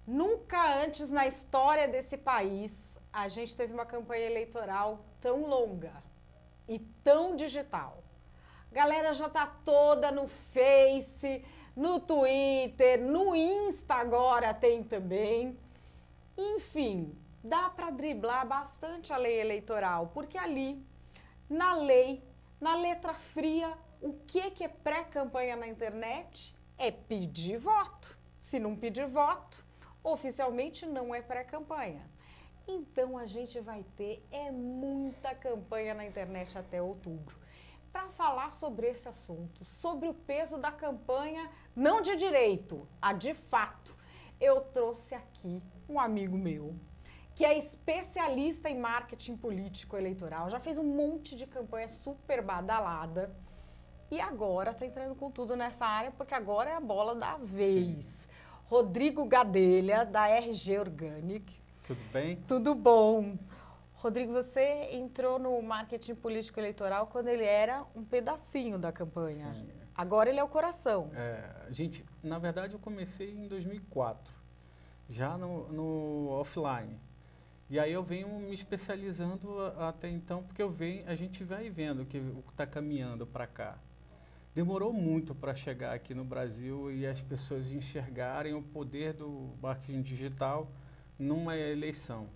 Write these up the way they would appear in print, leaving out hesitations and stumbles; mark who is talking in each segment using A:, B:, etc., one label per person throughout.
A: Nunca antes na história desse país a gente teve uma campanha eleitoral tão longa e tão digital. A galera já tá toda no Face, no Twitter, no Insta agora tem também. Enfim, dá para driblar bastante a lei eleitoral, porque ali, na lei, na letra fria, o que é pré-campanha na internet? É pedir voto. Se não pedir voto, oficialmente não é pré-campanha. Então a gente vai ter muita campanha na internet até outubro. Para falar sobre esse assunto, sobre o peso da campanha, não de direito, a de fato, eu trouxe aqui um amigo meu, que é especialista em marketing político eleitoral, já fez um monte de campanha super badalada e agora está entrando com tudo nessa área, porque agora é a bola da vez. Sim. Rodrigo Gadelha, da RG Organic.
B: Tudo bem?
A: Tudo bom. Rodrigo, você entrou no marketing político eleitoral quando ele era um pedacinho da campanha. Sim. Agora ele é o coração.
B: Gente, na verdade eu comecei em 2004, já no offline. E aí eu venho me especializando até então, porque a gente vai vendo que está caminhando para cá. Demorou muito para chegar aqui no Brasil e as pessoas enxergarem o poder do marketing digital numa eleição,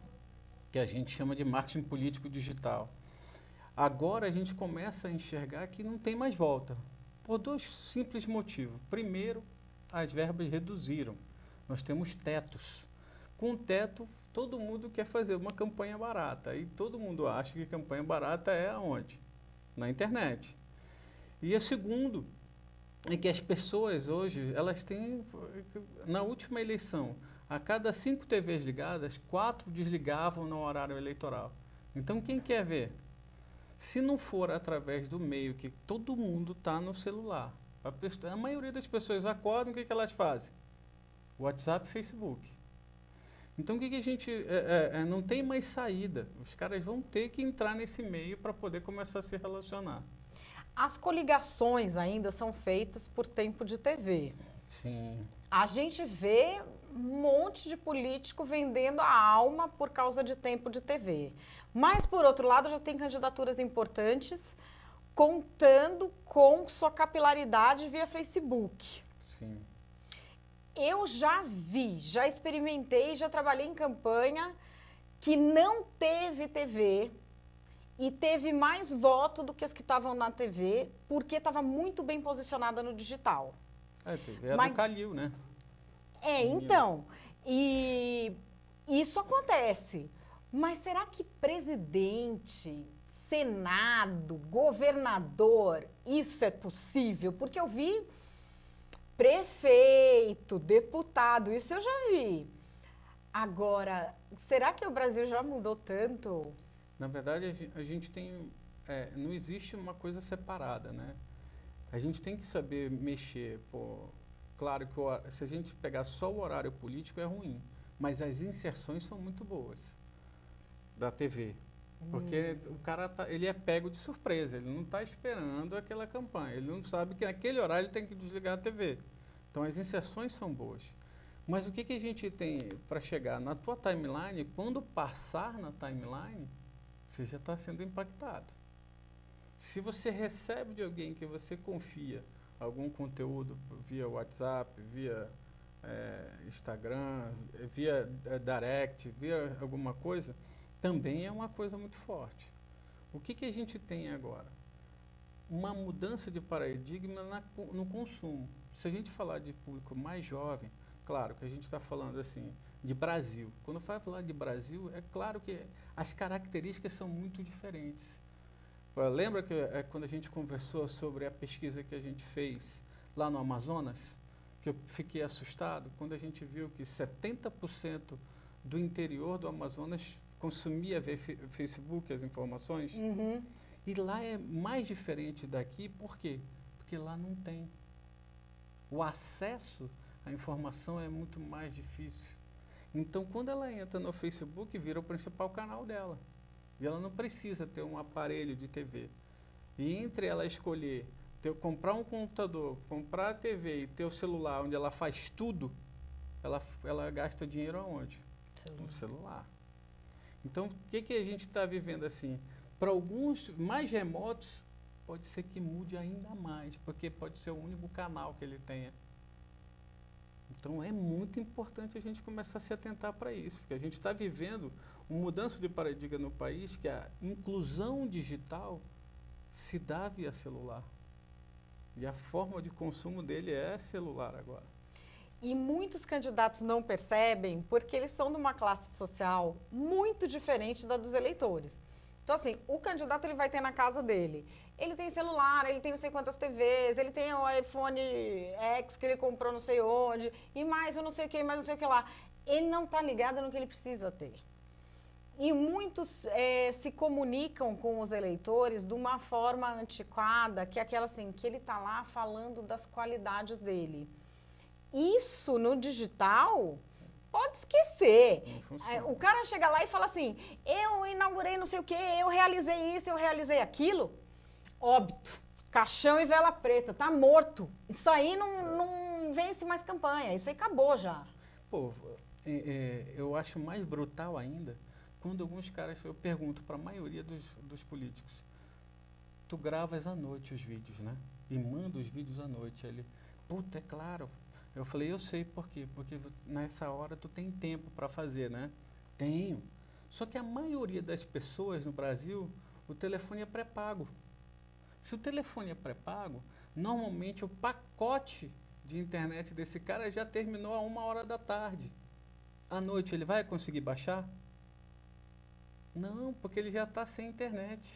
B: que a gente chama de marketing político digital. Agora a gente começa a enxergar que não tem mais volta, por dois simples motivos. Primeiro, as verbas reduziram. Nós temos tetos. Com teto, todo mundo quer fazer uma campanha barata. E todo mundo acha que campanha barata é aonde? Na internet. E o segundo é que as pessoas hoje, elas têm, na última eleição, a cada 5 TVs ligadas, 4 desligavam no horário eleitoral. Então, quem quer ver? Se não for através do meio que todo mundo está no celular, a maioria das pessoas acordam, o que elas fazem? WhatsApp, Facebook. Então, o que a gente... não tem mais saída. Os caras vão ter que entrar nesse meio para poder começar a se relacionar.
A: As coligações ainda são feitas por tempo de TV.
B: Sim.
A: A gente vê um monte de político vendendo a alma por causa de tempo de TV. Mas, por outro lado, já tem candidaturas importantes contando com sua capilaridade via Facebook.
B: Sim.
A: Eu já vi, já experimentei, já trabalhei em campanha que não teve TV e teve mais voto do que as que estavam na TV, porque estava muito bem posicionada no digital.
B: A TV é do Calil, né?
A: Então, e isso acontece. Mas será que presidente, Senado, governador, isso é possível? Porque eu vi prefeito, deputado, isso eu já vi. Agora, será que o Brasil já mudou tanto?
B: Na verdade, a gente tem... não existe uma coisa separada, né? A gente tem que saber mexer. Claro que se a gente pegar só o horário político é ruim, mas as inserções são muito boas da TV. Porque o cara ele é pego de surpresa, ele não está esperando aquela campanha, ele não sabe que naquele horário ele tem que desligar a TV. Então as inserções são boas. Mas o que a gente tem para chegar na tua timeline, quando passar na timeline, você já está sendo impactado. Se você recebe de alguém que você confia algum conteúdo via WhatsApp, via Instagram, via Direct, via alguma coisa, também é uma coisa muito forte. O que a gente tem agora? Uma mudança de paradigma no consumo. Se a gente falar de público mais jovem, claro que a gente está falando assim, de Brasil. Quando vai falar de Brasil, é claro que as características são muito diferentes. Lembra que quando a gente conversou sobre a pesquisa que a gente fez lá no Amazonas, que eu fiquei assustado quando a gente viu que 70% do interior do Amazonas consumia via Facebook as informações?
A: Uhum.
B: E lá é mais diferente daqui, por quê? Porque lá não tem. O acesso à informação é muito mais difícil. Então, quando ela entra no Facebook, vira o principal canal dela. E ela não precisa ter um aparelho de TV. E entre ela escolher comprar um computador, comprar a TV e ter o celular onde ela faz tudo, ela gasta dinheiro aonde? No celular. Então, o que a gente está vivendo assim? Para alguns mais remotos, pode ser que mude ainda mais, porque pode ser o único canal que ele tenha. Então, é muito importante a gente começar a se atentar para isso, porque a gente está vivendo uma mudança de paradigma no país, que a inclusão digital se dá via celular. E a forma de consumo dele é celular agora.
A: E muitos candidatos não percebem porque eles são de uma classe social muito diferente da dos eleitores. Então, assim, o candidato ele vai ter na casa dele. Ele tem celular, ele tem não sei quantas TVs, ele tem o iPhone X que ele comprou não sei onde, e mais eu não sei o que, mais não sei o que lá. Ele não está ligado no que ele precisa ter. E muitos se comunicam com os eleitores de uma forma antiquada, que é aquela assim, que ele está lá falando das qualidades dele. Isso no digital, pode esquecer. O cara chega lá e fala assim, eu inaugurei não sei o quê, eu realizei isso, eu realizei aquilo. Óbito, caixão e vela preta, tá morto. Isso aí não vence mais campanha, isso aí acabou já.
B: Pô, eu acho mais brutal ainda quando alguns caras, eu pergunto para a maioria dos políticos, tu gravas à noite os vídeos, né? E manda os vídeos à noite. Ele, puta, é claro. Eu falei, eu sei por quê. Porque nessa hora tu tem tempo para fazer, né? Tenho. Só que a maioria das pessoas no Brasil, o telefone é pré-pago. Se o telefone é pré-pago, normalmente o pacote de internet desse cara já terminou a 1h da tarde. À noite ele vai conseguir baixar? Não, porque ele já está sem internet.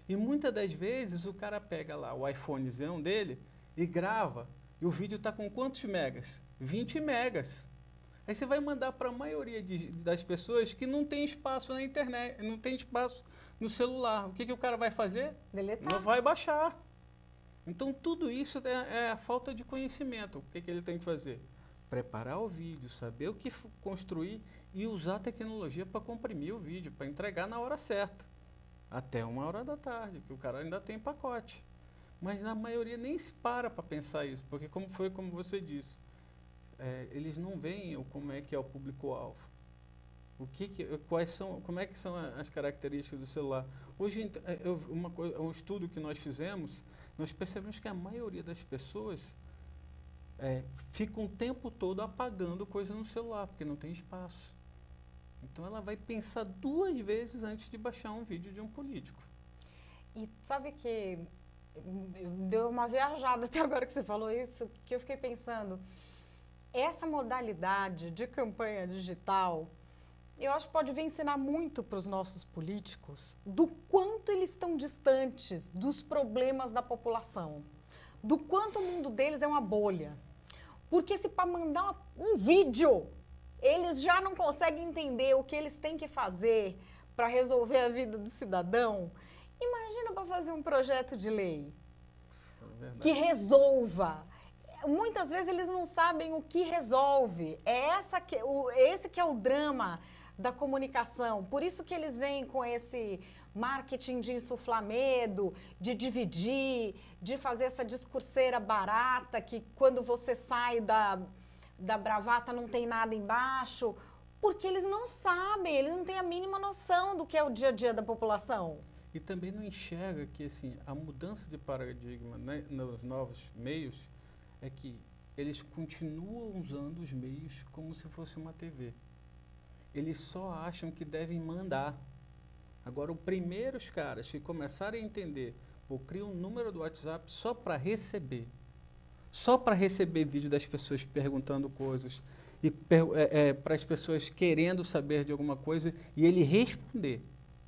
B: E muitas das vezes o cara pega lá o iPhonezão dele e grava, e o vídeo está com quantos megas? 20 megas. Aí você vai mandar para a maioria das pessoas que não tem espaço na internet, não tem espaço no celular. O que o cara vai fazer?
A: Deletar.
B: Não vai baixar. Então tudo isso é a falta de conhecimento. O que ele tem que fazer? Preparar o vídeo, saber o que construir e usar a tecnologia para comprimir o vídeo, para entregar na hora certa. Até 1h da tarde, que o cara ainda tem pacote. Mas a maioria nem se para pensar isso, porque como você disse, eles não veem como é que é o público-alvo. Como é que são as características do celular? Hoje, um estudo que nós fizemos, nós percebemos que a maioria das pessoas fica o tempo todo apagando coisa no celular, porque não tem espaço. Então ela vai pensar 2 vezes antes de baixar um vídeo de um político.
A: E sabe que deu uma viajada até agora que você falou isso, que eu fiquei pensando, essa modalidade de campanha digital, eu acho que pode vir ensinar muito para os nossos políticos do quanto eles estão distantes dos problemas da população, do quanto o mundo deles é uma bolha. Porque se para mandar um vídeo, eles já não conseguem entender o que eles têm que fazer para resolver a vida do cidadão, imagina para fazer um projeto de lei que resolva. Muitas vezes eles não sabem o que resolve. Esse que é o drama da comunicação. Por isso que eles vêm com esse marketing de insuflar medo, de dividir, de fazer essa discurseira barata, que quando você sai da bravata não tem nada embaixo, porque eles não sabem, eles não têm a mínima noção do que é o dia a dia da população.
B: E também não enxerga que assim, a mudança de paradigma, né, nos novos meios é que eles continuam usando os meios como se fosse uma TV. Eles só acham que devem mandar. Agora, os primeiros caras que começarem a entender, criam um número do WhatsApp só para receber. Só para receber vídeo das pessoas perguntando coisas, e para as pessoas querendo saber de alguma coisa, e ele responder.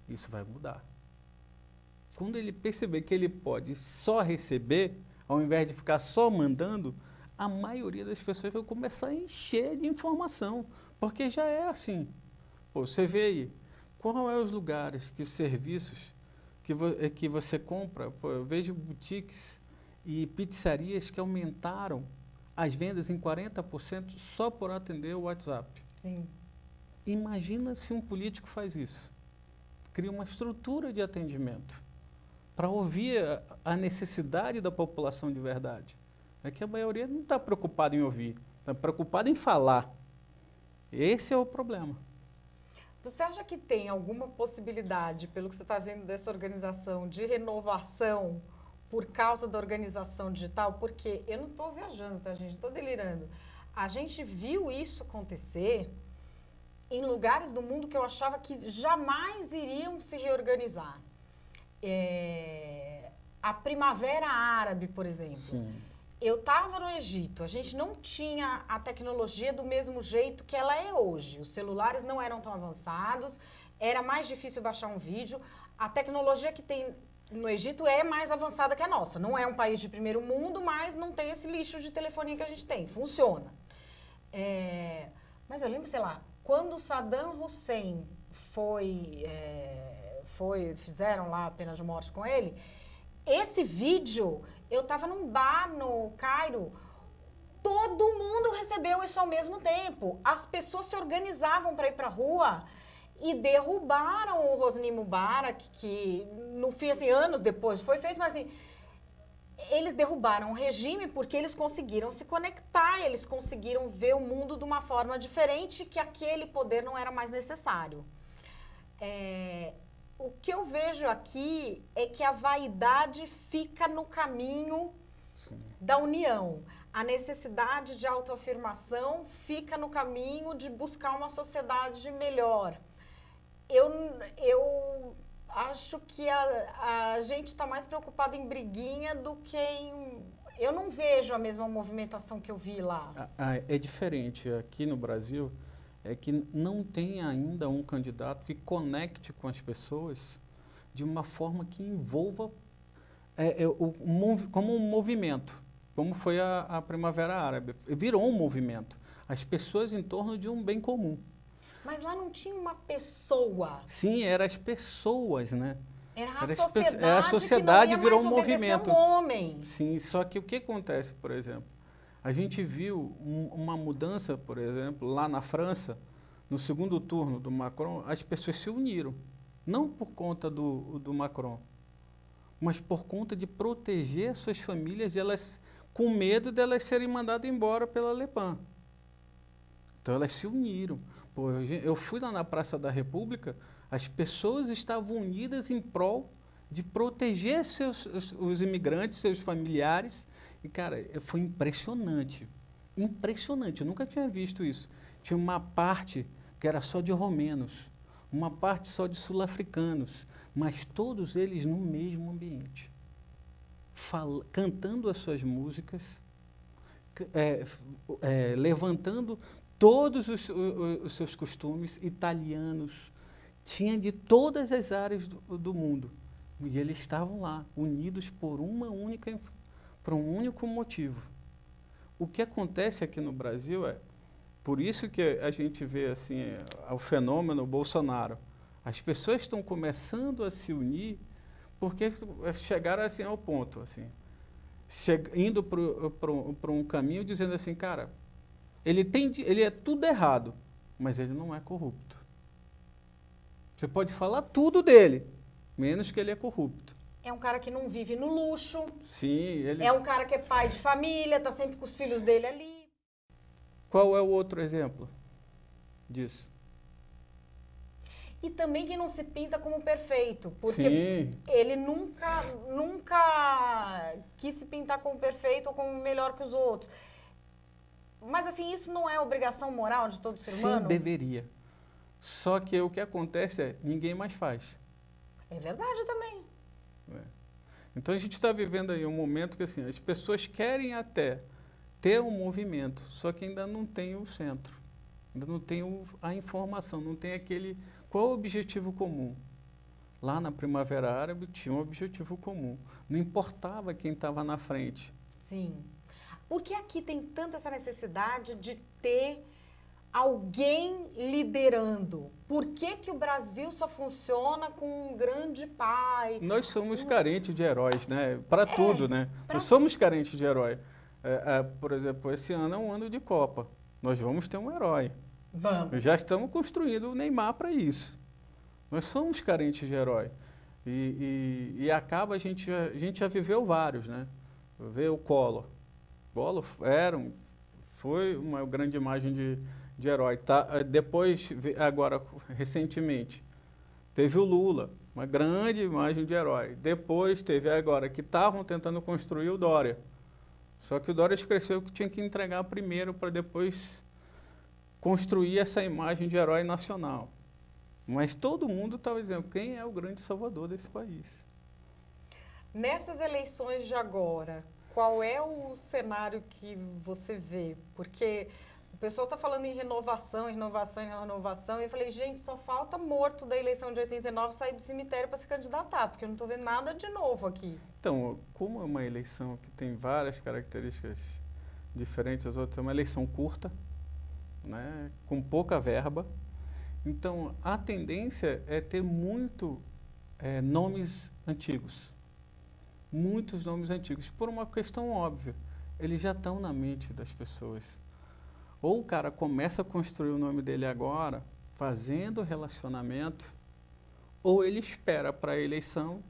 B: Isso vai mudar. Quando ele perceber que ele pode só receber, ao invés de ficar só mandando, a maioria das pessoas vai começar a encher de informação, porque já é assim. Pô, você vê aí, quais são os lugares que os serviços que você compra? Pô, eu vejo boutiques e pizzarias que aumentaram as vendas em 40% só por atender o WhatsApp.
A: Sim.
B: Imagina se um político faz isso. Cria uma estrutura de atendimento para ouvir a necessidade da população de verdade. É que a maioria não está preocupada em ouvir, Está preocupado em falar. Esse é o problema.
A: Você acha que tem alguma possibilidade, pelo que você está vendo dessa organização, de renovação por causa da organização digital? Porque eu não estou viajando, tá, gente? Não estou delirando. A gente viu isso acontecer em lugares do mundo que eu achava que jamais iriam se reorganizar. A Primavera Árabe, por exemplo.
B: Sim.
A: Eu estava no Egito, a gente não tinha a tecnologia do mesmo jeito que ela é hoje. Os celulares não eram tão avançados, era mais difícil baixar um vídeo. A tecnologia que tem no Egito é mais avançada que a nossa. Não é um país de primeiro mundo, mas não tem esse lixo de telefonia que a gente tem. Funciona. Mas eu lembro, sei lá, quando Saddam Hussein fizeram lá a pena de morte com ele, esse vídeo, eu estava num bar no Cairo, todo mundo recebeu isso ao mesmo tempo. As pessoas se organizavam para ir para a rua e derrubaram o Hosni Mubarak, que no fim, assim, anos depois foi feito, mas assim, eles derrubaram o regime porque eles conseguiram se conectar, eles conseguiram ver o mundo de uma forma diferente, que aquele poder não era mais necessário. O que eu vejo aqui é que a vaidade fica no caminho da união. A necessidade de autoafirmação fica no caminho de buscar uma sociedade melhor. Eu acho que a gente está mais preocupado em briguinha do que em... Eu não vejo a mesma movimentação que eu vi lá.
B: É diferente. Aqui no Brasil, é que não tem ainda um candidato que conecte com as pessoas de uma forma que envolva como um movimento, como foi a Primavera Árabe. Virou um movimento. As pessoas em torno de um bem comum.
A: Mas lá não tinha uma pessoa.
B: Sim, eram as pessoas, né?
A: Era a sociedade que não ia
B: virou
A: mais
B: um movimento.
A: Um homem.
B: Sim, só que o que acontece, por exemplo? A gente viu uma mudança, por exemplo, lá na França, no segundo turno do Macron, as pessoas se uniram. Não por conta do Macron, mas por conta de proteger suas famílias, com medo de elas serem mandadas embora pela Le Pen. Então elas se uniram. Pô, eu fui lá na Praça da República, as pessoas estavam unidas em prol de proteger os imigrantes, seus familiares. E, cara, foi impressionante. Impressionante. Eu nunca tinha visto isso. Tinha uma parte que era só de romenos, uma parte só de sul-africanos, mas todos eles no mesmo ambiente. Cantando as suas músicas, levantando todos os seus costumes italianos. Tinha de todas as áreas do mundo. E eles estavam lá, unidos por um único motivo. O que acontece aqui no Brasil por isso que a gente vê assim, o fenômeno Bolsonaro. As pessoas estão começando a se unir porque chegaram assim ao ponto, assim, indo para um caminho dizendo assim, cara, ele é tudo errado, mas ele não é corrupto. Você pode falar tudo dele, menos que ele é corrupto.
A: É um cara que não vive no luxo.
B: Sim,
A: é um cara que é pai de família, está sempre com os filhos dele ali.
B: Qual é o outro exemplo disso?
A: E também que não se pinta como perfeito, porque
B: Sim.
A: Ele nunca quis se pintar como perfeito ou como melhor que os outros. Mas assim, isso não é obrigação moral de todo ser humano?
B: Sim, deveria. Só que o que acontece ninguém mais faz.
A: É verdade também.
B: Então a gente está vivendo aí um momento que assim, as pessoas querem até ter um movimento, só que ainda não tem o centro, ainda não tem a informação, não tem aquele... Qual é o objetivo comum? Lá na Primavera Árabe tinha um objetivo comum. Não importava quem estava na frente.
A: Sim. Por que aqui tem tanta essa necessidade de ter alguém liderando? Por que o Brasil só funciona com um grande pai?
B: Nós somos carentes de heróis, né? Para tudo, né? Nós somos carentes de herói. Por exemplo, esse ano é um ano de Copa. Nós vamos ter um herói.
A: Vamos.
B: Já estamos construindo o Neymar para isso. Nós somos carentes de herói. E acaba, a gente já viveu vários, né? Vê o Collor. Collor Foi uma grande imagem de herói. Tá? Depois, agora, recentemente, teve o Lula, uma grande imagem de herói. Depois teve agora que estavam tentando construir o Dória. Só que o Dória esqueceu que tinha que entregar primeiro para depois construir essa imagem de herói nacional. Mas todo mundo estava dizendo quem é o grande salvador desse país.
A: Nessas eleições de agora, qual é o cenário que você vê? Porque o pessoal está falando em renovação, e eu falei, gente, só falta morto da eleição de 89 sair do cemitério para se candidatar, porque eu não estou vendo nada de novo aqui.
B: Então, como é uma eleição que tem várias características diferentes das outras, é uma eleição curta, né, com pouca verba, então a tendência é ter nomes antigos. Muitos nomes antigos, por uma questão óbvia, eles já estão na mente das pessoas. Ou o cara começa a construir o nome dele agora, fazendo relacionamento, ou ele espera para a eleição.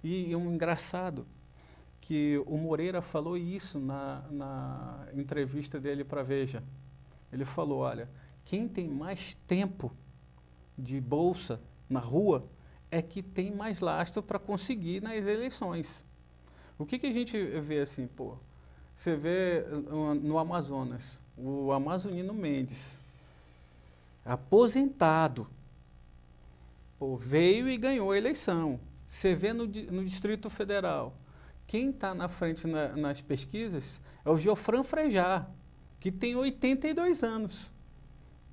B: E um engraçado, que o Moreira falou isso na entrevista dele para a Veja. Ele falou, olha, quem tem mais tempo de bolsa na rua é que tem mais lastro para conseguir nas eleições. O que a gente vê assim, pô? Você vê no Amazonas, o Amazonino Mendes, aposentado, pô, veio e ganhou a eleição. Você vê no Distrito Federal, quem está na frente nas pesquisas é o Geofran Frejá, que tem 82 anos,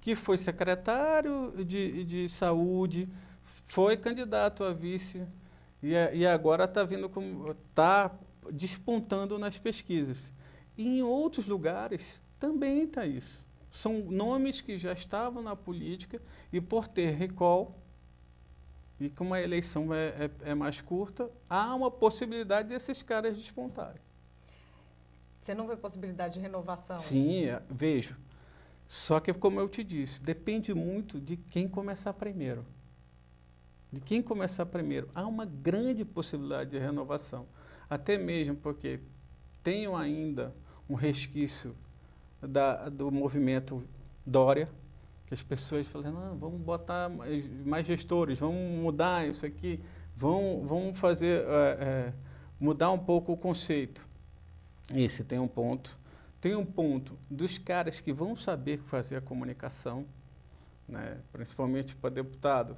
B: que foi secretário de saúde, foi candidato a vice e agora está despontando nas pesquisas. E em outros lugares também está isso. São nomes que já estavam na política e por ter recall, e como a eleição é mais curta, há uma possibilidade desses caras despontarem.
A: Você não vê possibilidade de renovação?
B: Sim, vejo. Só que, como eu te disse, depende muito de quem começar primeiro. De quem começar primeiro. Há uma grande possibilidade de renovação. Até mesmo porque tenho ainda um resquício do movimento Dória, que as pessoas falam, não, vamos botar mais gestores, vamos mudar isso aqui, vamos fazer, mudar um pouco o conceito. Esse tem um ponto. Tem um ponto dos caras que vão saber fazer a comunicação, né, principalmente para deputado.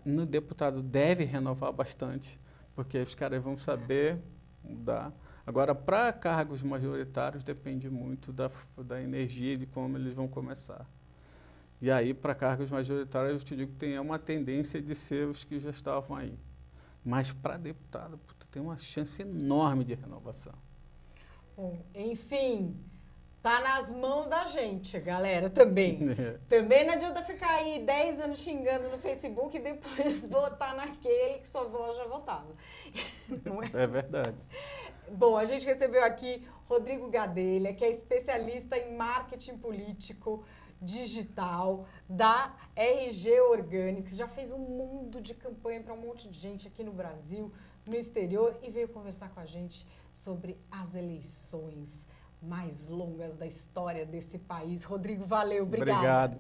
B: No deputado deve renovar bastante, porque os caras vão saber mudar. Agora, para cargos majoritários, depende muito da energia, de como eles vão começar. E aí, para cargos majoritários, eu te digo que tem uma tendência de ser os que já estavam aí. Mas para deputado, tem uma chance enorme de renovação.
A: Bom, enfim, tá nas mãos da gente, galera, também. Também não adianta ficar aí 10 anos xingando no Facebook e depois votar naquele que sua avó já votava. Não é?
B: É verdade.
A: Bom, a gente recebeu aqui Rodrigo Gadelha, que é especialista em marketing político digital da RG Organics, já fez um mundo de campanha para um monte de gente aqui no Brasil, no exterior, e veio conversar com a gente sobre as eleições mais longas da história desse país. Rodrigo, valeu, obrigada.
B: Obrigado.